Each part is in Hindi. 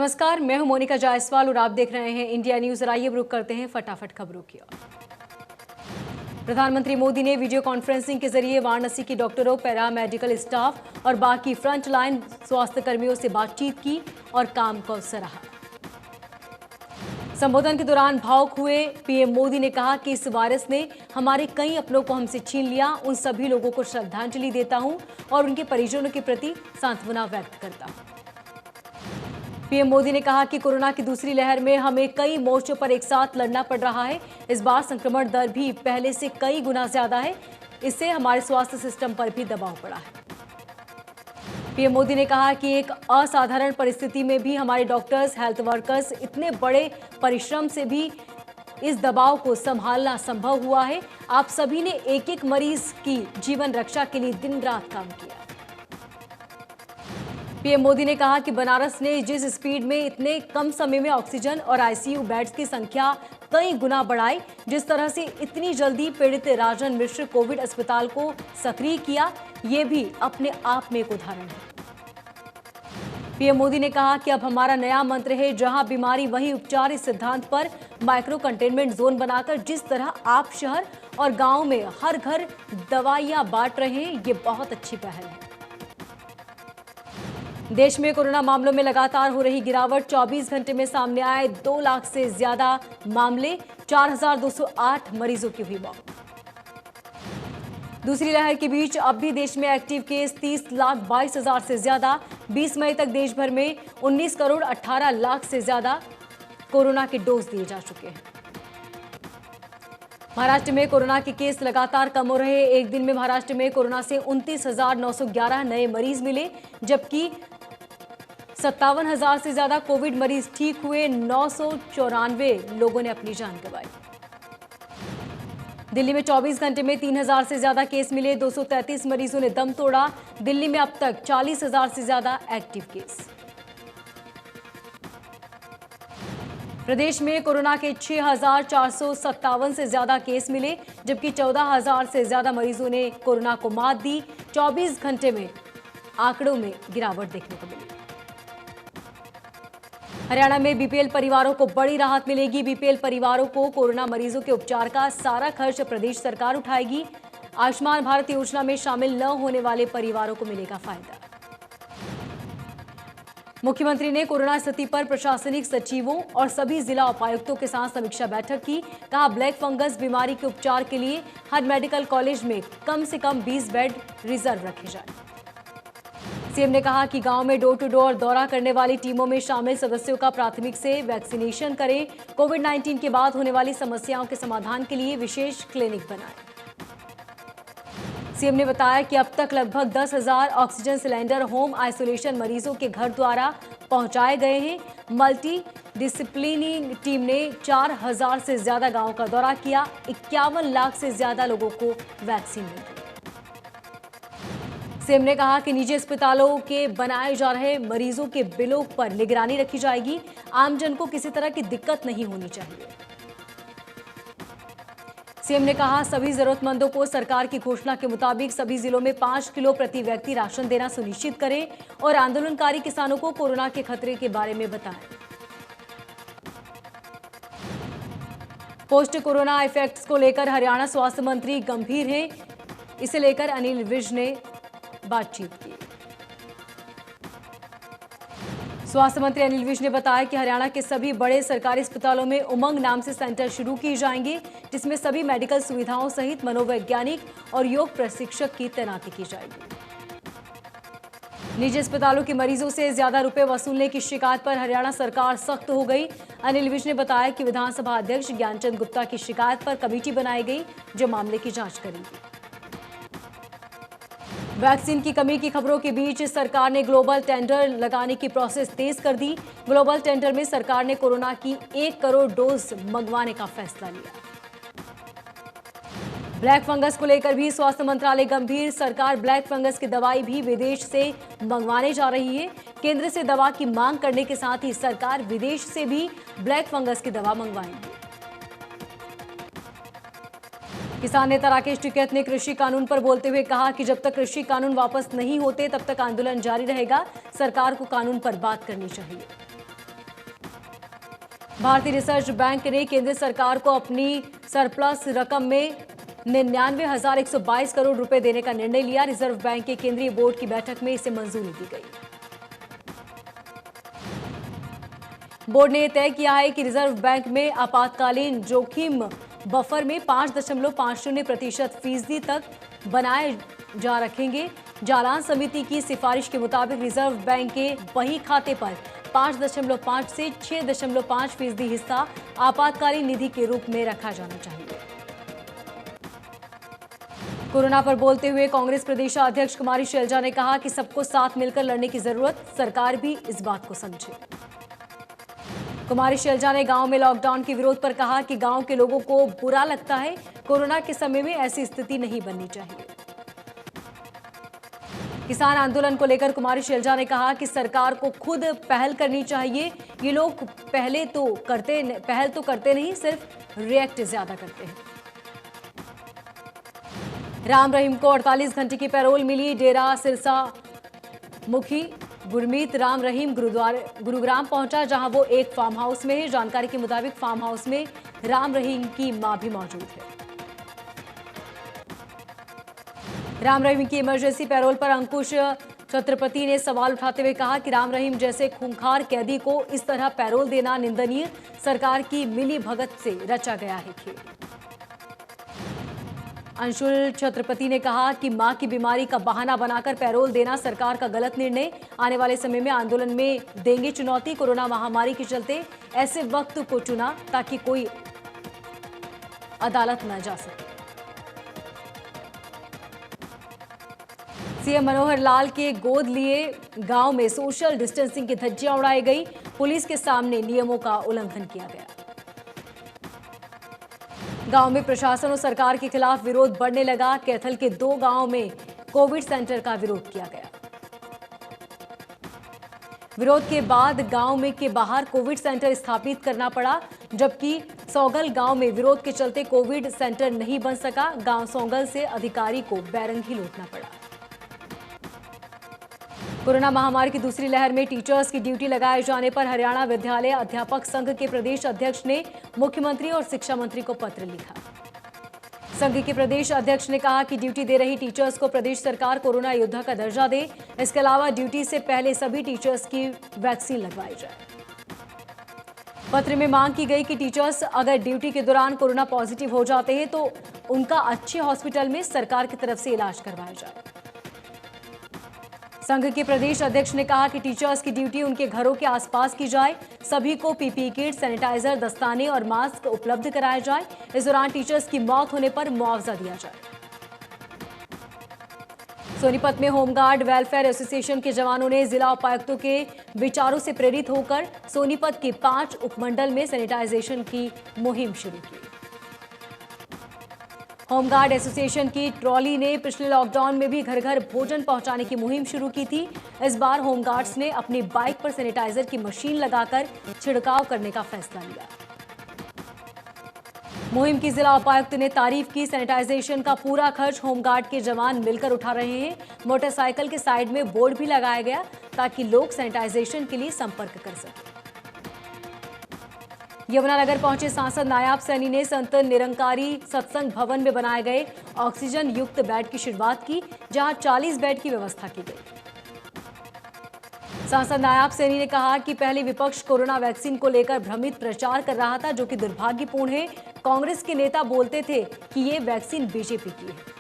नमस्कार, मैं हूं मोनिका जायसवाल और आप देख रहे हैं इंडिया न्यूज। आइए रुक करते हैं फटाफट खबरों की ओर। प्रधानमंत्री मोदी ने वीडियो कॉन्फ्रेंसिंग के जरिए वाराणसी के डॉक्टरों, पैरा मेडिकल स्टाफ और बाकी फ्रंट लाइन स्वास्थ्य कर्मियों से बातचीत की और काम को सराहा। संबोधन के दौरान भावुक हुए पीएम मोदी ने कहा कि इस वायरस ने हमारे कई अपनों को हमसे छीन लिया। उन सभी लोगों को श्रद्धांजलि देता हूं और उनके परिजनों के प्रति सांत्वना व्यक्त करता हूं। पीएम मोदी ने कहा कि कोरोना की दूसरी लहर में हमें कई मोर्चों पर एक साथ लड़ना पड़ रहा है। इस बार संक्रमण दर भी पहले से कई गुना ज्यादा है। इससे हमारे स्वास्थ्य सिस्टम पर भी दबाव पड़ा है। पीएम मोदी ने कहा कि एक असाधारण परिस्थिति में भी हमारे डॉक्टर्स, हेल्थ वर्कर्स इतने बड़े परिश्रम से भी इस दबाव को संभालना संभव हुआ है। आप सभी ने एक एक मरीज की जीवन रक्षा के लिए दिन रात काम किया। पीएम मोदी ने कहा कि बनारस ने जिस स्पीड में इतने कम समय में ऑक्सीजन और आईसीयू बेड्स की संख्या कई गुना बढ़ाई, जिस तरह से इतनी जल्दी पीड़ित राजन मिश्र कोविड अस्पताल को सक्रिय किया, ये भी अपने आप में एक उदाहरण है। पीएम मोदी ने कहा कि अब हमारा नया मंत्र है, जहां बीमारी वहीं उपचार। इस सिद्धांत पर माइक्रो कंटेनमेंट जोन बनाकर जिस तरह आप शहर और गांव में हर घर दवाइयां बांट रहे हैं, ये बहुत अच्छी पहल है। देश में कोरोना मामलों में लगातार हो रही गिरावट। 24 घंटे में सामने आए 2 लाख से ज्यादा मामले, 4,208 मरीजों की हुई मौत। दूसरी लहर के बीच अब भी देश में एक्टिव केस 30,22,000 से ज्यादा। 20 मई तक देश भर में 19 करोड़ 18 लाख से ज्यादा कोरोना के डोज दिए जा चुके हैं। महाराष्ट्र में कोरोना के केस लगातार कम हो रहे हैं। एक दिन में महाराष्ट्र में कोरोना से 29,911 नए मरीज मिले, जबकि 57,000 से ज्यादा कोविड मरीज ठीक हुए। 994 लोगों ने अपनी जान गंवाई। दिल्ली में 24 घंटे में 3,000 से ज्यादा केस मिले। 233 मरीजों ने दम तोड़ा। दिल्ली में अब तक 40,000 से ज्यादा एक्टिव केस। प्रदेश में कोरोना के 6,457 से ज्यादा केस मिले, जबकि 14,000 से ज्यादा मरीजों ने कोरोना को मात दी। 24 घंटे में आंकड़ों में गिरावट देखने को मिली। हरियाणा में बीपीएल परिवारों को बड़ी राहत मिलेगी। बीपीएल परिवारों को कोरोना मरीजों के उपचार का सारा खर्च प्रदेश सरकार उठाएगी। आयुष्मान भारत योजना में शामिल न होने वाले परिवारों को मिलेगा फायदा। मुख्यमंत्री ने कोरोना स्थिति पर प्रशासनिक सचिवों और सभी जिला उपायुक्तों के साथ समीक्षा बैठक की। कहा, ब्लैक फंगस बीमारी के उपचार के लिए हर मेडिकल कॉलेज में कम से कम 20 बेड रिजर्व रखे जाए। सीएम ने कहा कि गांव में डोर टू डोर दौरा करने वाली टीमों में शामिल सदस्यों का प्राथमिक से वैक्सीनेशन करें। कोविड-19 के बाद होने वाली समस्याओं के समाधान के लिए विशेष क्लिनिक बनाएं। सीएम ने बताया कि अब तक लगभग 10,000 ऑक्सीजन सिलेंडर होम आइसोलेशन मरीजों के घर द्वारा पहुंचाए गए हैं। मल्टी डिसिप्लिनी टीम ने 4,000 से ज्यादा गांवों का दौरा किया। 51 लाख से ज्यादा लोगों को वैक्सीन मिली। सीएम ने कहा कि निजी अस्पतालों के बनाए जा रहे मरीजों के बिलों पर निगरानी रखी जाएगी। आमजन को किसी तरह की दिक्कत नहीं होनी चाहिए। सीएम ने कहा, सभी जरूरतमंदों को सरकार की घोषणा के मुताबिक सभी जिलों में 5 किलो प्रति व्यक्ति राशन देना सुनिश्चित करें और आंदोलनकारी किसानों को कोरोना के खतरे के बारे में बताएं। पोस्ट कोरोना इफेक्ट्स को लेकर हरियाणा स्वास्थ्य मंत्री गंभीर हैं। इसे लेकर अनिल विज ने बातचीत की। स्वास्थ्य मंत्री अनिल विज ने बताया कि हरियाणा के सभी बड़े सरकारी अस्पतालों में उमंग नाम से सेंटर शुरू किए जाएंगे, जिसमें सभी मेडिकल सुविधाओं सहित मनोवैज्ञानिक और योग प्रशिक्षक की तैनाती की जाएगी। निजी अस्पतालों के मरीजों से ज्यादा रुपए वसूलने की शिकायत पर हरियाणा सरकार सख्त हो गई। अनिल विज ने बताया कि विधानसभा अध्यक्ष ज्ञानचंद गुप्ता की शिकायत पर कमेटी बनाई गई, जो मामले की जांच करेगी। वैक्सीन की कमी की खबरों के बीच सरकार ने ग्लोबल टेंडर लगाने की प्रोसेस तेज कर दी। ग्लोबल टेंडर में सरकार ने कोरोना की 1 करोड़ डोज मंगवाने का फैसला लिया। ब्लैक फंगस को लेकर भी स्वास्थ्य मंत्रालय गंभीर। सरकार ब्लैक फंगस की दवाई भी विदेश से मंगवाने जा रही है। केंद्र से दवा की मांग करने के साथ ही सरकार विदेश से भी ब्लैक फंगस की दवा मंगवाएगी। किसान नेता राकेश टिकैत ने कृषि कानून पर बोलते हुए कहा कि जब तक कृषि कानून वापस नहीं होते तब तक आंदोलन जारी रहेगा। सरकार को कानून पर बात करनी चाहिए। भारतीय रिजर्व बैंक ने केंद्र सरकार को अपनी सरप्लस रकम में 99,122 करोड़ रुपए देने का निर्णय लिया। रिजर्व बैंक के केंद्रीय बोर्ड की बैठक में इसे मंजूरी दी गई। बोर्ड ने तय किया है कि रिजर्व बैंक में आपातकालीन जोखिम बफर में 5.50% फीसदी तक बनाए जा रखेंगे। जालान समिति की सिफारिश के मुताबिक रिजर्व बैंक के बही खाते पर 5.5 से 6.5% हिस्सा आपातकालीन निधि के रूप में रखा जाना चाहिए। कोरोना पर बोलते हुए कांग्रेस प्रदेशाध्यक्ष कुमारी शैलजा ने कहा कि सबको साथ मिलकर लड़ने की जरूरत, सरकार भी इस बात को समझे। कुमारी शैलजा ने गांव में लॉकडाउन के विरोध पर कहा कि गांव के लोगों को बुरा लगता है। कोरोना के समय में ऐसी स्थिति नहीं बननी चाहिए। किसान आंदोलन को लेकर कुमारी शैलजा ने कहा कि सरकार को खुद पहल करनी चाहिए। ये लोग पहल तो करते नहीं, सिर्फ रिएक्ट ज्यादा करते हैं। राम रहीम को 48 घंटे की पैरोल मिली। डेरा सिरसा मुखी गुरमीत राम रहीम गुरुग्राम पहुंचा, जहां वो एक फार्म हाउस में है। जानकारी के मुताबिक फार्म हाउस में राम रहीम की मां भी मौजूद है। राम रहीम की इमरजेंसी पैरोल पर अंकुश छत्रपति ने सवाल उठाते हुए कहा कि राम रहीम जैसे खूंखार कैदी को इस तरह पैरोल देना निंदनीय, सरकार की मिली भगत से रचा गया है खेल। अंशुल छत्रपति ने कहा कि मां की बीमारी का बहाना बनाकर पैरोल देना सरकार का गलत निर्णय। आने वाले समय में आंदोलन में देंगे चुनौती। कोरोना महामारी के चलते ऐसे वक्त को चुना ताकि कोई अदालत न जा सके। सीएम मनोहर लाल के गोद लिए गांव में सोशल डिस्टेंसिंग की धज्जियां उड़ाई गई। पुलिस के सामने नियमों का उल्लंघन किया गया। गांव में प्रशासन और सरकार के खिलाफ विरोध बढ़ने लगा। कैथल के 2 गांवों में कोविड सेंटर का विरोध किया गया। विरोध के बाद गांव में के बाहर कोविड सेंटर स्थापित करना पड़ा, जबकि सौगल गांव में विरोध के चलते कोविड सेंटर नहीं बन सका। गांव सौगल से अधिकारी को बैरंगी लौटना पड़ा। कोरोना महामारी की दूसरी लहर में टीचर्स की ड्यूटी लगाए जाने पर हरियाणा विद्यालय अध्यापक संघ के प्रदेश अध्यक्ष ने मुख्यमंत्री और शिक्षा मंत्री को पत्र लिखा। संघ के प्रदेश अध्यक्ष ने कहा कि ड्यूटी दे रही टीचर्स को प्रदेश सरकार कोरोना योद्धा का दर्जा दे। इसके अलावा ड्यूटी से पहले सभी टीचर्स की वैक्सीन लगवाई जाए। पत्र में मांग की गई कि टीचर्स अगर ड्यूटी के दौरान कोरोना पॉजिटिव हो जाते हैं तो उनका अच्छे हॉस्पिटल में सरकार की तरफ से इलाज करवाया जाए। संघ के प्रदेश अध्यक्ष ने कहा कि टीचर्स की ड्यूटी उनके घरों के आसपास की जाए। सभी को पीपीई किट, सैनिटाइजर, दस्ताने और मास्क उपलब्ध कराए जाए। इस दौरान टीचर्स की मौत होने पर मुआवजा दिया जाए। सोनीपत में होमगार्ड वेलफेयर एसोसिएशन के जवानों ने जिला उपायुक्तों के विचारों से प्रेरित होकर सोनीपत के 5 उपमंडल में सैनिटाइजेशन की मुहिम शुरू की। होमगार्ड एसोसिएशन की ट्रॉली ने पिछले लॉकडाउन में भी घर घर भोजन पहुंचाने की मुहिम शुरू की थी। इस बार होमगार्ड्स ने अपनी बाइक पर सैनिटाइजर की मशीन लगाकर छिड़काव करने का फैसला लिया। मुहिम की जिला उपायुक्त ने तारीफ की। सैनिटाइजेशन का पूरा खर्च होमगार्ड के जवान मिलकर उठा रहे हैं। मोटरसाइकिल के साइड में बोर्ड भी लगाया गया ताकि लोग सैनिटाइजेशन के लिए संपर्क कर सकें। यमुनानगर पहुंचे सांसद नायाब सैनी ने संत निरंकारी सत्संग भवन में बनाए गए ऑक्सीजन युक्त बेड की शुरुआत की, जहां 40 बेड की व्यवस्था की गई। सांसद नायाब सैनी ने कहा कि पहले विपक्ष कोरोना वैक्सीन को लेकर भ्रमित प्रचार कर रहा था, जो कि दुर्भाग्यपूर्ण है। कांग्रेस के नेता बोलते थे कि ये वैक्सीन बीजेपी की है।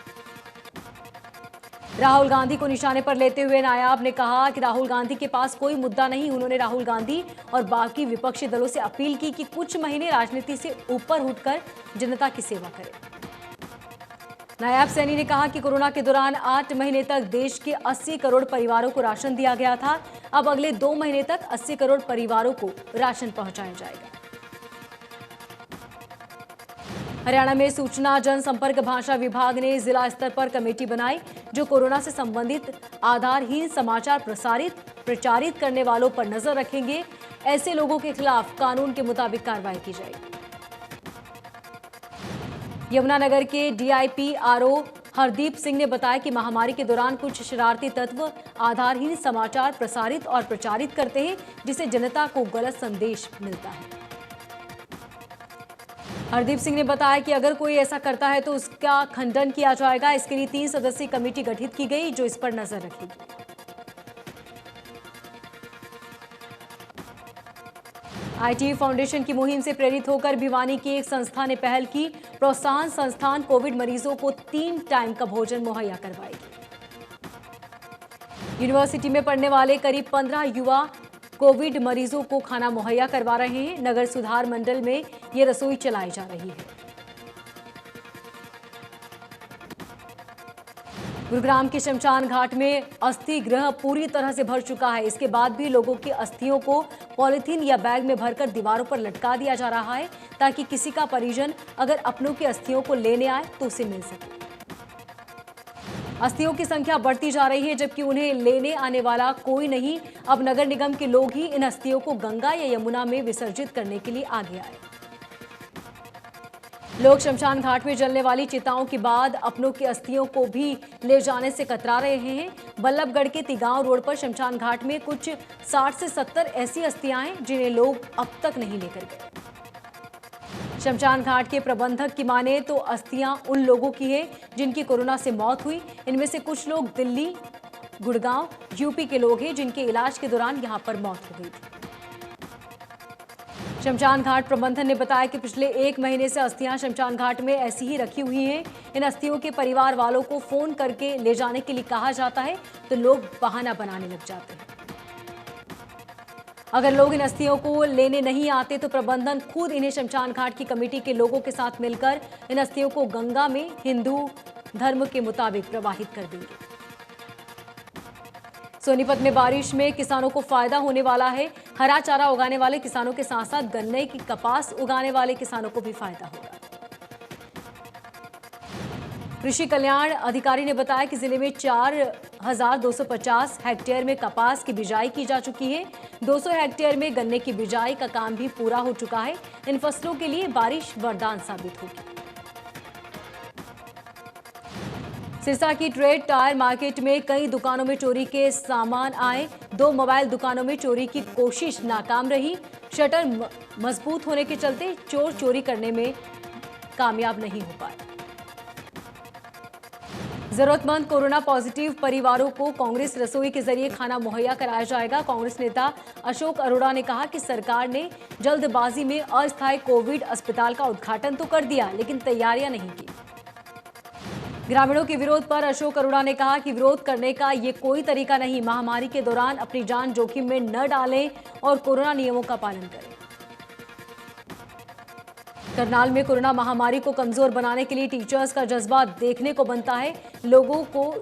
राहुल गांधी को निशाने पर लेते हुए नायाब ने कहा कि राहुल गांधी के पास कोई मुद्दा नहीं। उन्होंने राहुल गांधी और बाकी विपक्षी दलों से अपील की कि कुछ महीने राजनीति से ऊपर उठकर जनता की सेवा करें। नायाब सैनी ने कहा कि कोरोना के दौरान 8 महीने तक देश के 80 करोड़ परिवारों को राशन दिया गया था। अब अगले 2 महीने तक 80 करोड़ परिवारों को राशन पहुंचाया जाएगा। हरियाणा में सूचना जनसंपर्क भाषा विभाग ने जिला स्तर पर कमेटी बनाई, जो कोरोना से संबंधित आधारहीन समाचार प्रचारित करने वालों पर नजर रखेंगे। ऐसे लोगों के खिलाफ कानून के मुताबिक कार्रवाई की जाएगी। यमुनानगर के डीआईपी-आरओ हरदीप सिंह ने बताया कि महामारी के दौरान कुछ शरारती तत्व आधारहीन समाचार प्रसारित और प्रचारित करते हैं, जिससे जनता को गलत संदेश मिलता है। हरदीप सिंह ने बताया कि अगर कोई ऐसा करता है तो उसका खंडन किया जाएगा। इसके लिए 3 सदस्यीय कमेटी गठित की गई जो इस पर नजर रखेगी। आईटी फाउंडेशन की मुहिम से प्रेरित होकर भिवानी की एक संस्था ने पहल की। प्रोत्साहन संस्थान कोविड मरीजों को 3 टाइम का भोजन मुहैया करवाएगी। यूनिवर्सिटी में पढ़ने वाले करीब 15 युवा कोविड मरीजों को खाना मुहैया करवा रहे हैं। नगर सुधार मंडल में ये रसोई चलाई जा रही है। गुरुग्राम के शमशान घाट में अस्थि गृह पूरी तरह से भर चुका है। इसके बाद भी लोगों की अस्थियों को पॉलिथीन या बैग में भरकर दीवारों पर लटका दिया जा रहा है ताकि किसी का परिजन अगर अपनों की अस्थियों को लेने आए तो उसे मिल सके। अस्थियों की संख्या बढ़ती जा रही है जबकि उन्हें लेने आने वाला कोई नहीं। अब नगर निगम के लोग ही इन अस्थियों को गंगा या यमुना में विसर्जित करने के लिए आगे आए। लोग शमशान घाट में जलने वाली चिताओं के बाद अपनों की अस्थियों को भी ले जाने से कतरा रहे हैं। बल्लभगढ़ के तिगांव रोड पर शमशान घाट में कुछ 60 से 70 ऐसी अस्थियां हैं जिन्हें लोग अब तक नहीं लेकर गए। शमशान घाट के प्रबंधक की माने तो अस्थियां उन लोगों की है जिनकी कोरोना से मौत हुई। इनमें से कुछ लोग दिल्ली, गुड़गांव, यूपी के लोग हैं जिनके इलाज के दौरान यहां पर मौत हो गई थी। शमशान घाट प्रबंधन ने बताया कि पिछले 1 महीने से अस्थियां शमशान घाट में ऐसी ही रखी हुई हैं। इन अस्थियों के परिवार वालों को फोन करके ले जाने के लिए कहा जाता है तो लोग बहाना बनाने लग जाते हैं। अगर लोग इन अस्थियों को लेने नहीं आते तो प्रबंधन खुद इन्हें शमशान घाट की कमेटी के लोगों के साथ मिलकर इन अस्थियों को गंगा में हिंदू धर्म के मुताबिक प्रवाहित कर देंगे। सोनीपत में बारिश में किसानों को फायदा होने वाला है। हरा चारा उगाने वाले किसानों के साथ साथ गन्ने की कपास उगाने वाले किसानों को भी फायदा होगा। कृषि कल्याण अधिकारी ने बताया कि जिले में 4,250 हेक्टेयर में कपास की बिजाई की जा चुकी है। 200 हेक्टेयर में गन्ने की बिजाई का काम भी पूरा हो चुका है। इन फसलों के लिए बारिश वरदान साबित होगी। सिरसा की ट्रेड टायर मार्केट में कई दुकानों में चोरी के सामान आए। 2 मोबाइल दुकानों में चोरी की कोशिश नाकाम रही। शटर मजबूत होने के चलते चोर चोरी करने में कामयाब नहीं हो पाए। जरूरतमंद कोरोना पॉजिटिव परिवारों को कांग्रेस रसोई के जरिए खाना मुहैया कराया जाएगा। कांग्रेस नेता अशोक अरोड़ा ने कहा कि सरकार ने जल्दबाजी में अस्थायी कोविड अस्पताल का उद्घाटन तो कर दिया लेकिन तैयारियां नहीं की। ग्रामीणों के विरोध पर अशोक अरोड़ा ने कहा कि विरोध करने का ये कोई तरीका नहीं। महामारी के दौरान अपनी जान जोखिम में न डालें और कोरोना नियमों का पालन करें। करनाल में कोरोना महामारी को कमजोर बनाने के लिए टीचर्स का जज्बा देखने को बनता है। लोगों को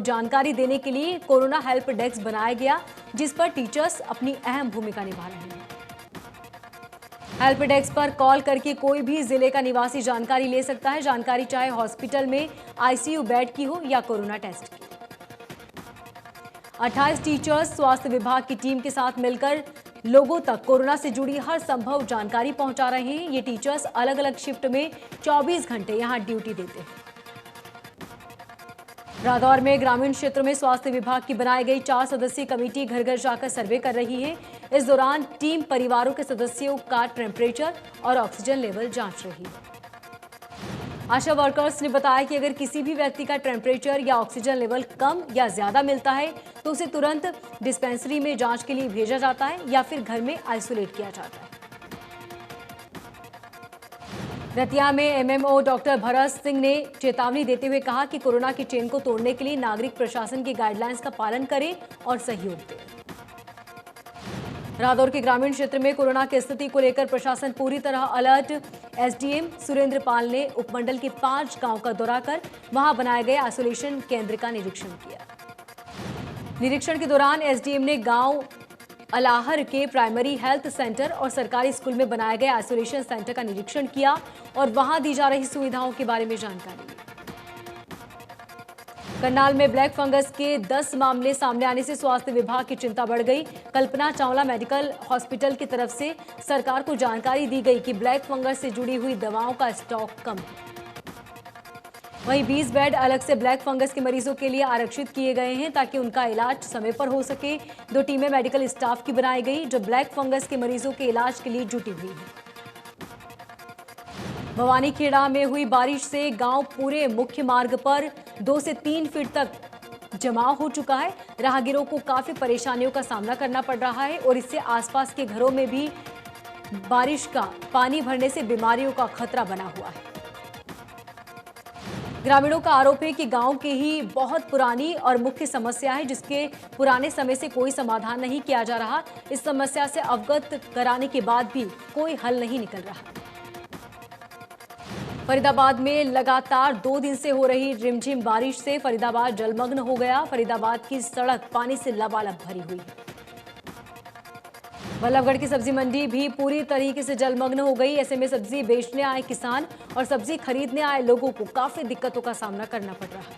जानकारी देने के लिए कोरोना हेल्प डेस्क बनाया गया जिस पर टीचर्स अपनी अहम भूमिका निभा रहे हैं। हेल्प डेस्क पर कॉल करके कोई भी जिले का निवासी जानकारी ले सकता है। जानकारी चाहे हॉस्पिटल में आईसीयू बेड की हो या कोरोना टेस्ट की। 28 टीचर्स स्वास्थ्य विभाग की टीम के साथ मिलकर लोगों तक कोरोना से जुड़ी हर संभव जानकारी पहुंचा रहे हैं। ये टीचर्स अलग अलग शिफ्ट में 24 घंटे यहां ड्यूटी देते हैं। रादौर में ग्रामीण क्षेत्रों में स्वास्थ्य विभाग की बनाई गई 4 सदस्यीय कमेटी घर घर जाकर सर्वे कर रही है। इस दौरान टीम परिवारों के सदस्यों का टेम्परेचर और ऑक्सीजन लेवल जांच रही है। आशा वर्कर्स ने बताया कि अगर किसी भी व्यक्ति का टेम्परेचर या ऑक्सीजन लेवल कम या ज्यादा मिलता है तो उसे तुरंत डिस्पेंसरी में जांच के लिए भेजा जाता है या फिर घर में आइसोलेट किया जाता है। रतिया में एमएमओ डॉक्टर भरत सिंह ने चेतावनी देते हुए कहा कि कोरोना की चेन को तोड़ने के लिए नागरिक प्रशासन की गाइडलाइंस का पालन करें और सहयोग दें। रादौर के ग्रामीण क्षेत्र में कोरोना की स्थिति को लेकर प्रशासन पूरी तरह अलर्ट। एसडीएम सुरेंद्र पाल ने उपमंडल के 5 गांव का दौरा कर वहां बनाए गए आइसोलेशन केंद्र का निरीक्षण किया। निरीक्षण के दौरान एसडीएम ने गांव अलाहर के प्राइमरी हेल्थ सेंटर और सरकारी स्कूल में बनाए गए आइसोलेशन सेंटर का निरीक्षण किया और वहां दी जा रही सुविधाओं के बारे में जानकारी ली। करनाल में ब्लैक फंगस के 10 मामले सामने आने से स्वास्थ्य विभाग की चिंता बढ़ गई। कल्पना चावला मेडिकल हॉस्पिटल की तरफ से सरकार को जानकारी दी गई कि ब्लैक फंगस से जुड़ी हुई दवाओं का स्टॉक कम है। वहीं 20 बेड अलग से ब्लैक फंगस के मरीजों के लिए आरक्षित किए गए हैं ताकि उनका इलाज समय पर हो सके। 2 टीमें मेडिकल स्टाफ की बनाई गई जो ब्लैक फंगस के मरीजों के इलाज के लिए जुटी हुई है। भवानीखेड़ा में हुई बारिश से गांव पूरे मुख्य मार्ग पर 2 से 3 फीट तक जमाव हो चुका है। राहगीरों को काफी परेशानियों का सामना करना पड़ रहा है और इससे आसपास के घरों में भी बारिश का पानी भरने से बीमारियों का खतरा बना हुआ है। ग्रामीणों का आरोप है कि गांव की ही बहुत पुरानी और मुख्य समस्या है, जिसके पुराने समय से कोई समाधान नहीं किया जा रहा। इस समस्या से अवगत कराने के बाद भी कोई हल नहीं निकल रहा। फरीदाबाद में लगातार 2 दिन से हो रही रिमझिम बारिश से फरीदाबाद जलमग्न हो गया। फरीदाबाद की सड़क पानी से लबालब भरी हुई है। बल्लभगढ़ की सब्जी मंडी भी पूरी तरीके से जलमग्न हो गई। ऐसे में सब्जी बेचने आए किसान और सब्जी खरीदने आए लोगों को काफी दिक्कतों का सामना करना पड़ रहा है।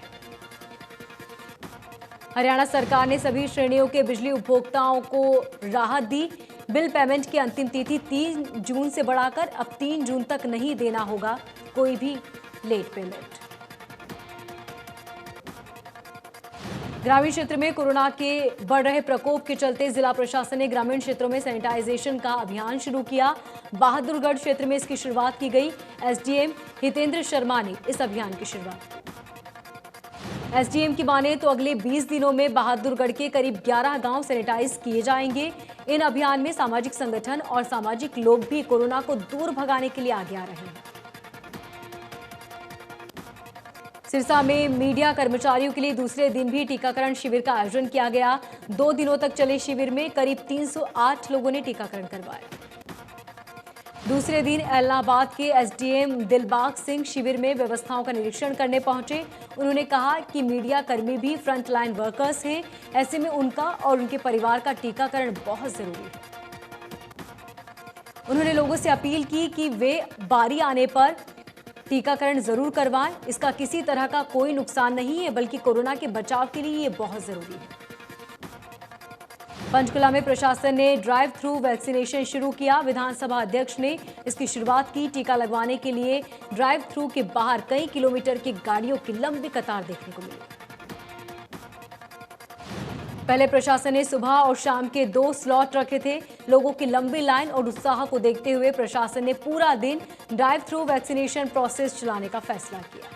हरियाणा सरकार ने सभी श्रेणियों के बिजली उपभोक्ताओं को राहत दी। बिल पेमेंट की अंतिम तिथि 3 जून से बढ़ाकर अब 3 जून तक नहीं देना होगा कोई भी लेट पेमेंट। ग्रामीण क्षेत्र में कोरोना के बढ़ रहे प्रकोप के चलते जिला प्रशासन ने ग्रामीण क्षेत्रों में सैनिटाइजेशन का अभियान शुरू किया। बहादुरगढ़ क्षेत्र में इसकी शुरुआत की गई। एसडीएम हितेंद्र शर्मा ने इस अभियान की शुरुआत की। एसडीएम की माने तो अगले 20 दिनों में बहादुरगढ़ के करीब 11 गांव सैनिटाइज किए जाएंगे। इन अभियान में सामाजिक संगठन और सामाजिक लोग भी कोरोना को दूर भगाने के लिए आगे आ रहे हैं। सिरसा में मीडिया कर्मचारियों के लिए दूसरे दिन भी टीकाकरण शिविर का आयोजन किया गया। 2 दिनों तक चले शिविर में करीब 308 लोगों ने टीकाकरण करवाया। दूसरे दिन इलाहाबाद के एसडीएम दिलबाग सिंह शिविर में व्यवस्थाओं का निरीक्षण करने पहुंचे। उन्होंने कहा कि मीडिया कर्मी भी फ्रंटलाइन वर्कर्स हैं, ऐसे में उनका और उनके परिवार का टीकाकरण बहुत जरूरी है। उन्होंने लोगों से अपील की कि वे बारी आने पर टीकाकरण जरूर करवाएं। इसका किसी तरह का कोई नुकसान नहीं है, बल्कि कोरोना के बचाव के लिए ये बहुत जरूरी है। पंचकुला में प्रशासन ने ड्राइव थ्रू वैक्सीनेशन शुरू किया। विधानसभा अध्यक्ष ने इसकी शुरुआत की। टीका लगवाने के लिए ड्राइव थ्रू के बाहर कई किलोमीटर की गाड़ियों की लंबी कतार देखने को मिली। पहले प्रशासन ने सुबह और शाम के 2 स्लॉट रखे थे। लोगों की लंबी लाइन और उत्साह को देखते हुए प्रशासन ने पूरा दिन ड्राइव थ्रू वैक्सीनेशन प्रोसेस चलाने का फैसला किया।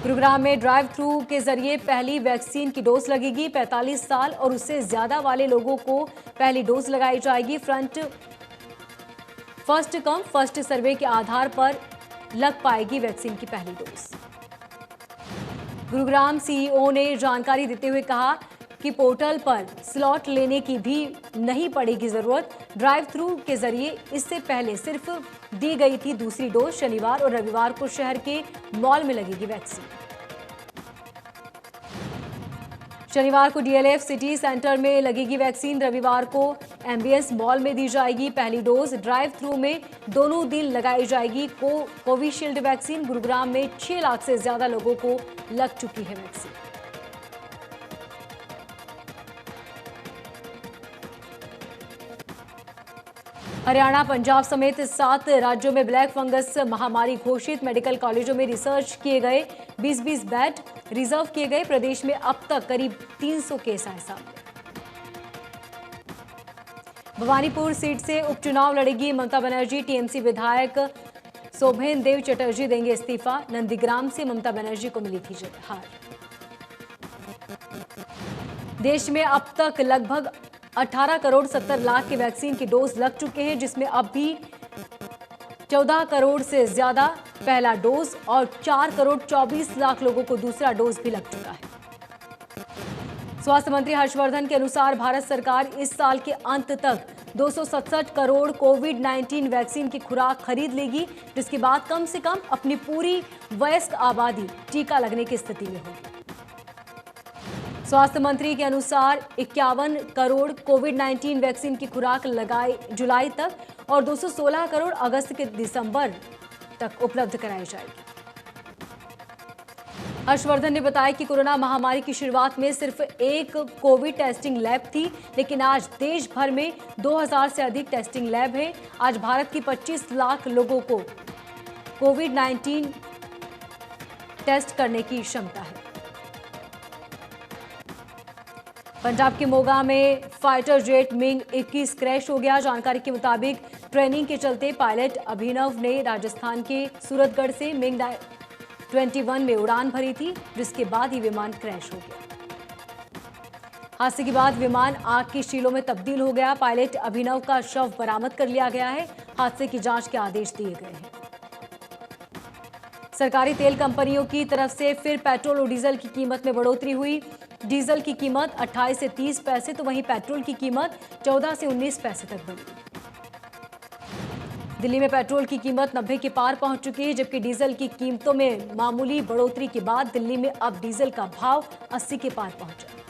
गुरुग्राम में ड्राइव थ्रू के जरिए पहली वैक्सीन की डोज लगेगी। 45 साल और उससे ज्यादा वाले लोगों को पहली डोज लगाई जाएगी। फर्स्ट कम फर्स्ट सर्वे के आधार पर लग पाएगी वैक्सीन की पहली डोज। गुरुग्राम सीईओ ने जानकारी देते हुए कहा कि पोर्टल पर स्लॉट लेने की भी नहीं पड़ेगी जरूरत। ड्राइव थ्रू के जरिए इससे पहले सिर्फ दी गई थी दूसरी डोज। शनिवार और रविवार को शहर के मॉल में लगेगी वैक्सीन। शनिवार को डीएलएफ सिटी सेंटर में लगेगी वैक्सीन। रविवार को एमबीएस मॉल में दी जाएगी पहली डोज। ड्राइव थ्रू में दोनों दिन लगाई जाएगी कोविशील्ड वैक्सीन। गुरुग्राम में 6 लाख से ज्यादा लोगों को लग चुकी है वैक्सीन। हरियाणा, पंजाब समेत 7 राज्यों में ब्लैक फंगस महामारी घोषित। मेडिकल कॉलेजों में रिसर्च किए गए। 20-20 बेड रिजर्व किए गए। प्रदेश में अब तक करीब 300 केस आए सामने। भवानीपुर सीट से उपचुनाव लड़ेगी ममता बनर्जी। टीएमसी विधायक शोभेन देव चटर्जी देंगे इस्तीफा। नंदीग्राम से ममता बनर्जी को मिली थी हार। देश में अब तक लगभग 18 करोड़ 70 लाख की वैक्सीन की डोज लग चुके हैं, जिसमें अब भी 14 करोड़ से ज्यादा पहला डोज और 4 करोड़ 24 लाख लोगों को दूसरा डोज भी लग चुका है। स्वास्थ्य मंत्री हर्षवर्धन के अनुसार भारत सरकार इस साल के अंत तक 267 करोड़ कोविड-19 वैक्सीन की खुराक खरीद लेगी, जिसके बाद कम से कम अपनी पूरी वयस्क आबादी टीका लगने की स्थिति में होगी। स्वास्थ्य मंत्री के अनुसार 51 करोड़ कोविड-19 वैक्सीन की खुराक लगाई जुलाई तक और 216 करोड़ अगस्त के दिसंबर तक उपलब्ध कराई जाएगी। हर्षवर्धन ने बताया कि कोरोना महामारी की शुरुआत में सिर्फ एक कोविड टेस्टिंग लैब थी, लेकिन आज देश भर में 2000 से अधिक टेस्टिंग लैब हैं। आज भारत की 25 लाख लोगों को कोविड-19 टेस्ट करने की क्षमता है। पंजाब के मोगा में फाइटर जेट मिग 21 क्रैश हो गया। जानकारी के मुताबिक ट्रेनिंग के चलते पायलट अभिनव ने राजस्थान के सूरतगढ़ से मिग 21 में उड़ान भरी थी, जिसके बाद ही विमान क्रैश हो गया। हादसे के बाद विमान आग के शीलों में तब्दील हो गया। पायलट अभिनव का शव बरामद कर लिया गया है। हादसे की जांच के आदेश दिए गए हैं। सरकारी तेल कंपनियों की तरफ से फिर पेट्रोल और डीजल की कीमत में बढ़ोतरी हुई। डीजल की कीमत 28 से 30 पैसे तो वहीं पेट्रोल की कीमत 14 से 19 पैसे तक बढ़ी। दिल्ली में पेट्रोल की कीमत 90 के पार पहुंच चुकी है, जबकि डीजल की कीमतों में मामूली बढ़ोतरी के बाद दिल्ली में अब डीजल का भाव 80 के पार पहुंचा।